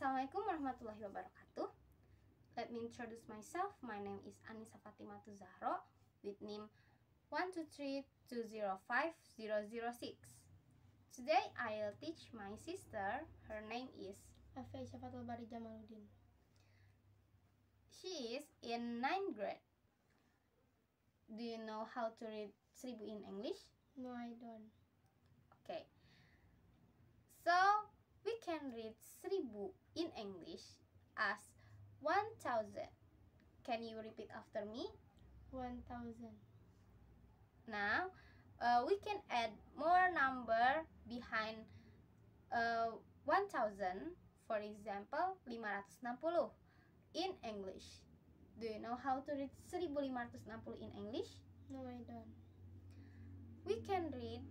Assalamualaikum warahmatullahi wabarakatuh. Let me introduce myself. My name is Anissa Fatimatu Zahro with name 123205006. Today I'll teach my sister. Her name is Afia Syafatul Bari Jamaluddin. She is in 9th grade. Do you know how to read 1000 in English? No, I don't. Okay. So we can read 1000 in English as 1000. Can you repeat after me? 1000. Now we can add more number behind 1000. For example, 560 in English. Do you know how to read 1560 in English? No, I don't. We can read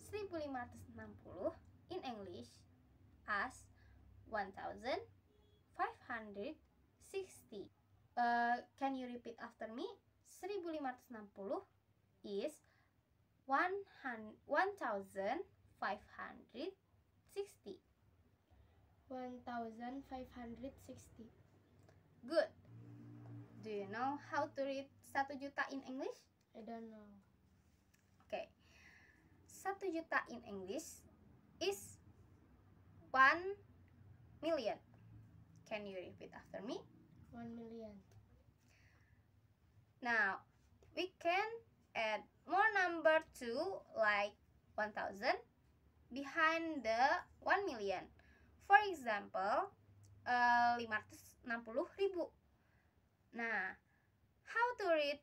1560 in English as 1560. Can you repeat after me? 1560 is 1560. 1560. Good. Do you know how to read 1 juta in English? I don't know. Okay. 1 juta in English is 1 million. Can you repeat after me? 1 million. Now, we can add more number too, like 1000 behind the 1 million. For example, 560.000. Nah, how to read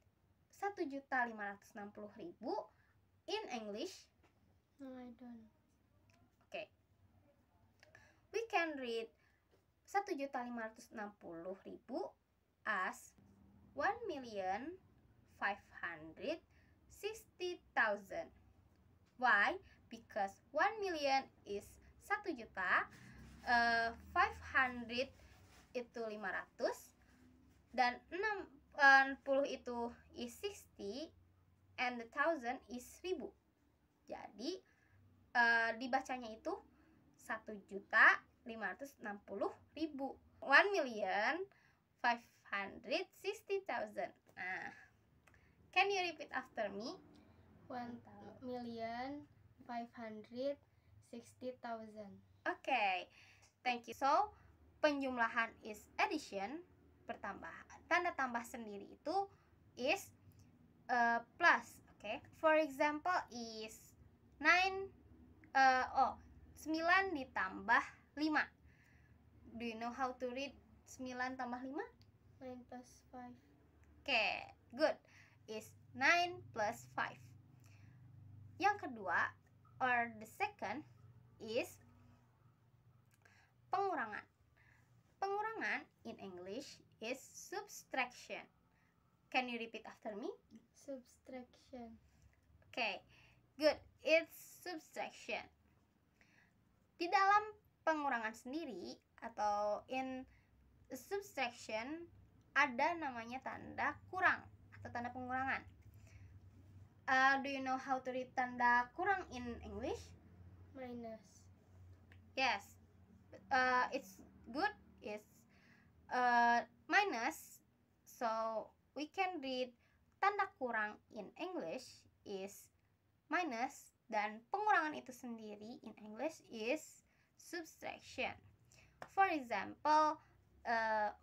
1.560.000 in English? No, I don't. Okay. We can read 1.560.000 as 1.560.000. Why? Because 1 million is 1 juta, 500 itu 500, dan 60 itu is 60, and the 1000 is 1000. Jadi dibacanya itu 1.560.000. 1.560.000. Nah, can you repeat after me? 1.560.000. Okay, thank you. So, penjumlahan is addition, tanda tambah sendiri itu is plus. Okay, for example is 9 ditambah 5. Do you know how to read 9 tambah 5? 9 plus 5. Okay, good. Is 9 plus 5. Yang kedua, or the second, is pengurangan. Pengurangan in English is subtraction. Can you repeat after me? Subtraction. Okay, good. It's subtraction. Di dalam pengurangan sendiri atau in subtraction ada namanya tanda kurang atau tanda pengurangan. Do you know how to read tanda kurang in English? Minus. Yes. It's good. It's minus. So we can read tanda kurang in English is minus, dan pengurangan itu sendiri in English is subtraction. For example, 10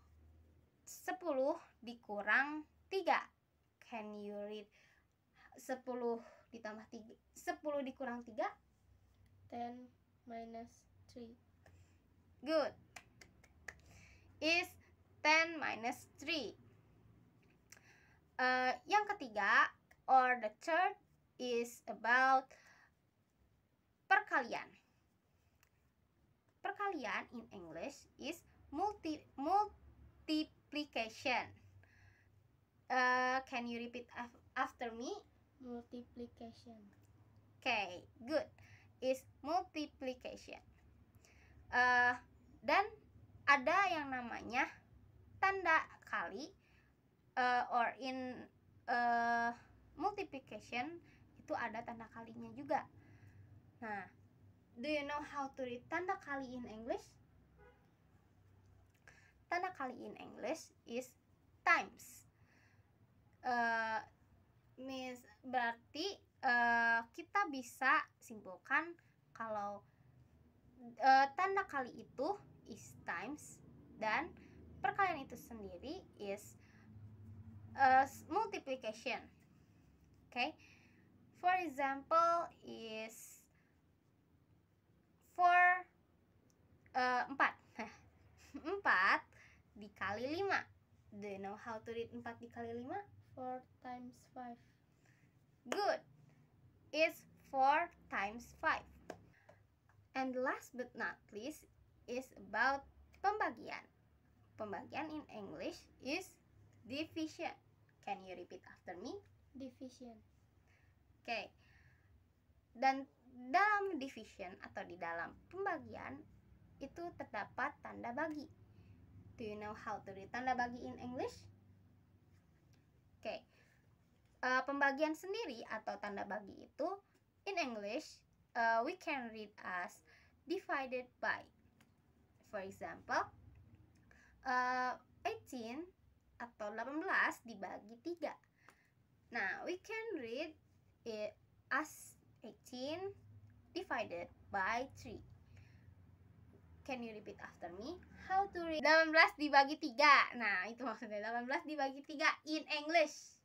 dikurang 3. Can you read 10 ditambah 3? 10 dikurang 3? 10 minus 3. Good. Is 10 minus 3. Yang ketiga, or the third, is about perkalian. Perkalian in English is multiplication. Can you repeat after me? Multiplication. Okay, good. Is multiplication. Dan ada yang namanya tanda kali, or in multiplication itu ada tanda kalinya juga. Nah, do you know how to read tanda kali in English? kali in English is times. Berarti kita bisa simpulkan kalau tanda kali itu is times dan perkalian itu sendiri is multiplication. Okay, for example is 4 4 dikali 5. Do you know how to read 4 dikali 5? 4 times 5. Good. It's 4 times 5. And last but not least is about pembagian. Pembagian in English is division. Can you repeat after me? Division. Okay. Dan dalam division atau di dalam pembagian itu terdapat tanda bagi. Do you know how to read tanda bagi in English? Okay. Pembagian sendiri atau tanda bagi itu in English we can read as divided by. For example, 18 atau 18 dibagi 3. Nah, we can read it as 18 divided by 3. Can you repeat after me? How to read 18 dibagi 3? Nah, itu maksudnya 18 dibagi 3 in English.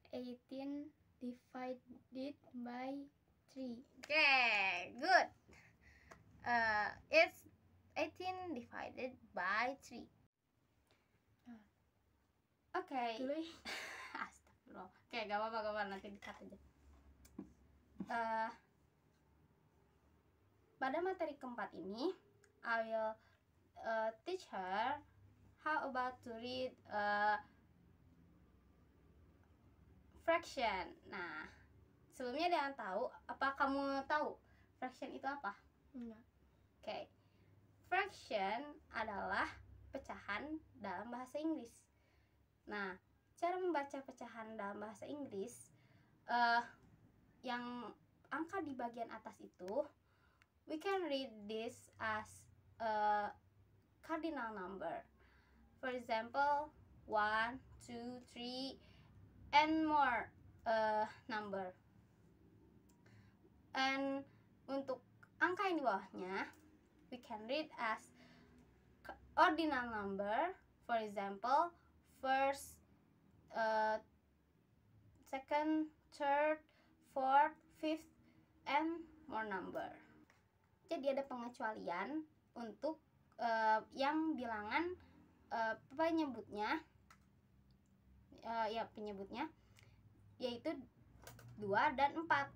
18 divided by 3. Okay, good. It's 18 divided by 3. Okay. Astagfirullah. Oke, gak apa-apa, nanti di-cut aja. Pada materi keempat ini, I will teach her how about to read fraction. Nah, sebelumnya ada yang tahu? Apa kamu tahu fraction itu apa? Enggak. Okay. Fraction adalah pecahan dalam bahasa Inggris. Nah, cara membaca pecahan dalam bahasa Inggris, yang angka di bagian atas itu, we can read this as a cardinal number. For example, 1, 2, 3, and more number. And untuk angka yang di bawahnya, we can read as ordinal number. For example, first, second, third, fourth, fifth, and more number. Jadi ada pengecualian untuk yang bilangan penyebutnya yaitu 2 dan 4.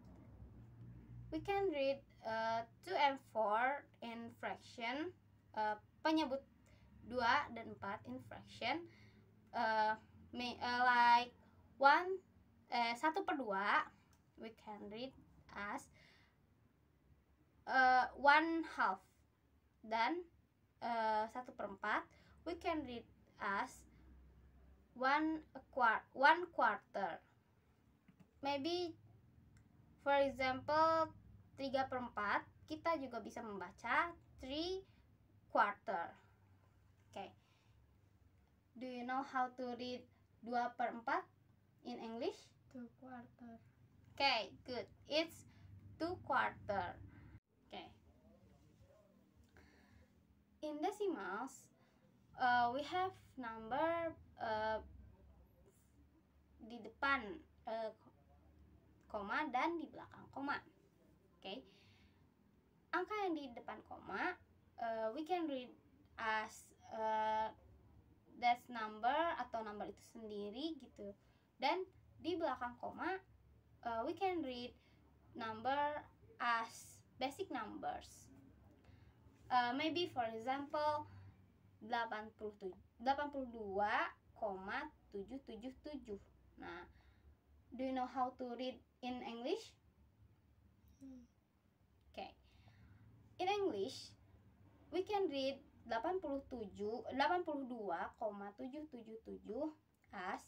We can read 2 and 4 in fraction, penyebut 2 dan 4 in fraction, like 1/2 we can read as 1/2, dan 1/4 we can read as 1/4. Maybe for example 3/4 kita juga bisa membaca 3/4. Okay. Do you know how to read 2/4 in English? 2/4. Okay, good. It's 2/4. Okay. In decimals, we have number di depan koma dan di belakang koma. Okay. Angka yang di depan koma, we can read as that number atau number itu sendiri gitu. Dan di belakang koma, we can read number as basic numbers. Maybe for example 82,777. Nah, do you know how to read in English? Okay. In English, we can read 82,777 as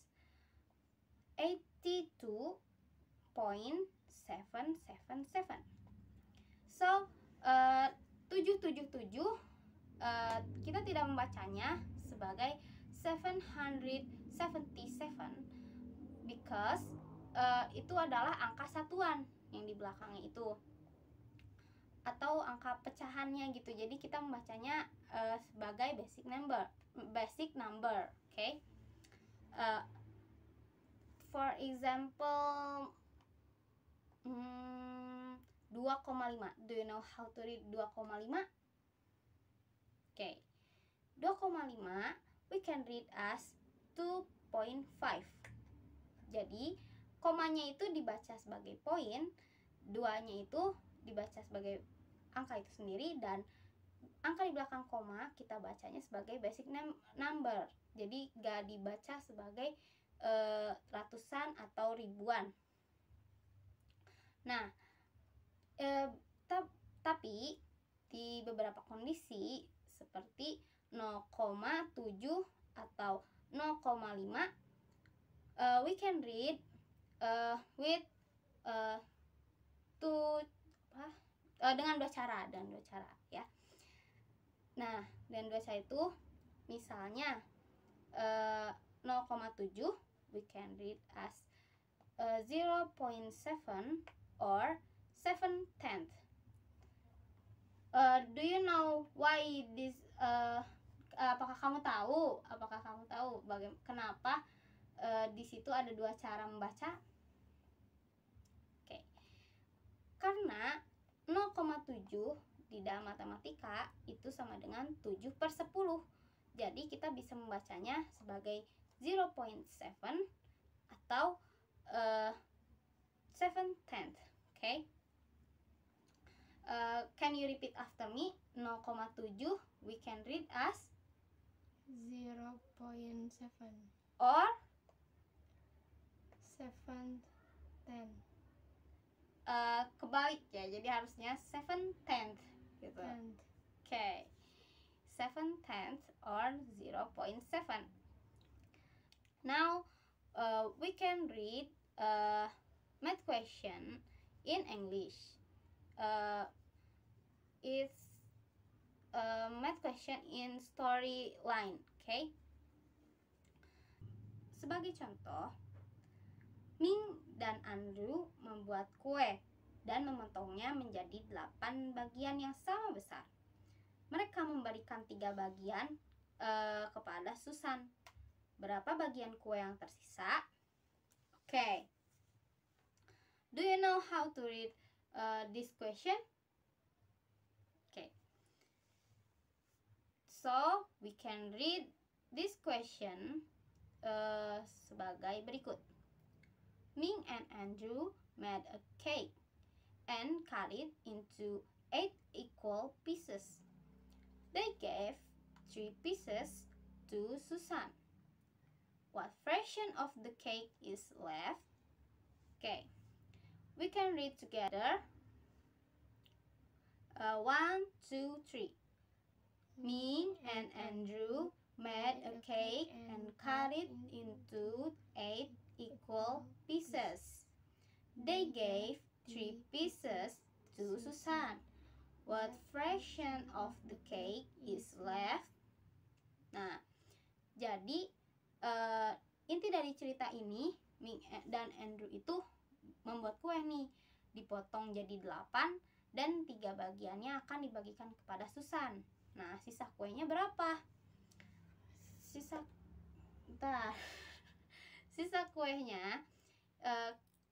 82.777. So, 777 kita tidak membacanya sebagai 777 because itu adalah angka satuan yang di belakangnya itu, atau angka pecahannya gitu. Jadi kita membacanya sebagai basic number. Okay. For example, 2,5. Do you know how to read 2,5? Okay. 2,5 we can read as 2.5. Jadi komanya itu dibaca sebagai poin, duanya itu dibaca sebagai angka itu sendiri, dan angka di belakang koma kita bacanya sebagai basic number. Jadi gak dibaca sebagai ratusan atau ribuan. Nah, tapi di beberapa kondisi seperti 0,7 atau 0,5 we can read with dengan dua cara ya. Nah, dengan dua cara itu misalnya 0,7 we can read as 0.7 or 7/10. Do you know why this? Apakah kamu tahu kenapa di situ ada dua cara membaca? Oke. Karena 0,7 di dalam matematika itu sama dengan 7/10. Jadi kita bisa membacanya sebagai 0.7 atau 7/10. Okay. Can you repeat after me? 0,7 we can read as 0.7 or 7/10. Kebalik ya, jadi harusnya 7/10 gitu. Okay. 7/10 or 0.7. Now we can read math question in English. It's math question in storyline. Okay. Sebagai contoh, Ming dan Andrew membuat kue dan memotongnya menjadi 8 bagian yang sama besar. Mereka memberikan 3 bagian kepada Susan. Berapa bagian kue yang tersisa? Okay. Do you know how to read this question? Okay. So we can read this question sebagai berikut. Ming and Andrew made a cake and cut it into 8 equal pieces. They gave 3 pieces to Susan. What fraction of the cake is left? Okay, we can read together. 1, 2, 3. Ming and Andrew made a cake and cut it into 8 equal pieces. They gave 3 pieces to Susan. What fraction of the cake is left? Nah, jadi inti dari cerita ini, Ming dan Andrew itu membuat kue nih, dipotong jadi 8 dan 3 bagiannya akan dibagikan kepada Susan. Nah, sisa kuenya berapa? Sisa kuenya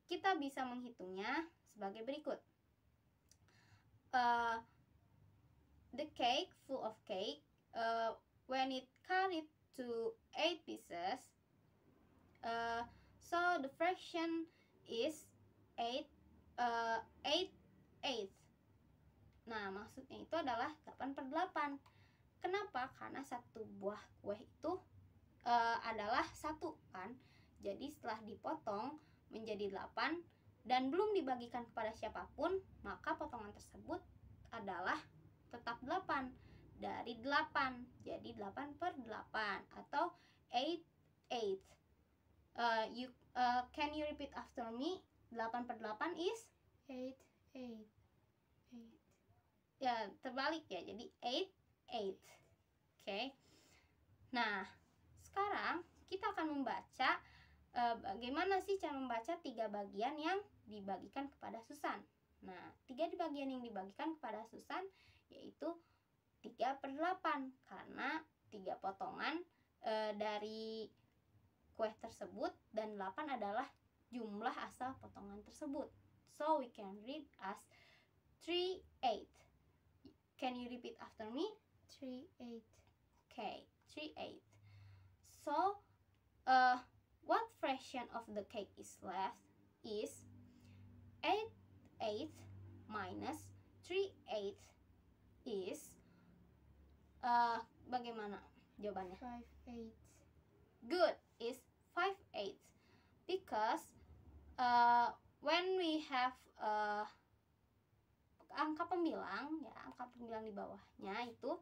kita bisa menghitungnya sebagai berikut. The cake full of cake, when it cut it to 8 pieces, so the fraction is 8 eighths. Nah, maksudnya itu adalah 8/8. Kenapa? Karena satu buah kue itu adalah 1 kan. Jadi setelah dipotong menjadi 8 dan belum dibagikan kepada siapapun, maka potongan tersebut adalah tetap 8 dari 8. Jadi 8/8 atau 8/8. Can you repeat after me? 8/8 is 8. Ya, terbalik ya. Jadi 8/8. Okay. Nah, sekarang kita akan membaca bagaimana sih cara membaca 3 bagian yang dibagikan kepada Susan. Nah, 3 bagian yang dibagikan kepada Susan yaitu 3/8 karena 3 potongan dari kue tersebut dan 8 adalah jumlah asal potongan tersebut. So we can read as 3/8. Can you repeat after me? 3/8. Okay, 3/8. So what fraction of the cake is left is 8/8 minus 3/8 is bagaimana jawabannya? 5/8. Good, is 5/8 because when we have angka pembilang ya, angka pembilang di bawahnya itu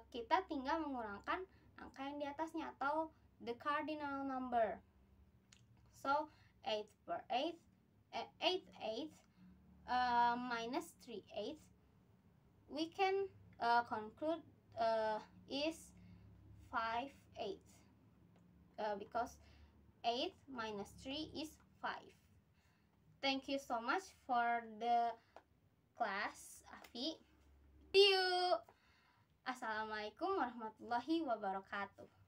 kita tinggal mengurangkan angka yang di atasnya atau the cardinal number. So 8/8 minus 3/8 we can conclude is 5/8 because 8 minus 3 is 5. Thank you so much for the class, Afi. See you. Assalamualaikum warahmatullahi wabarakatuh.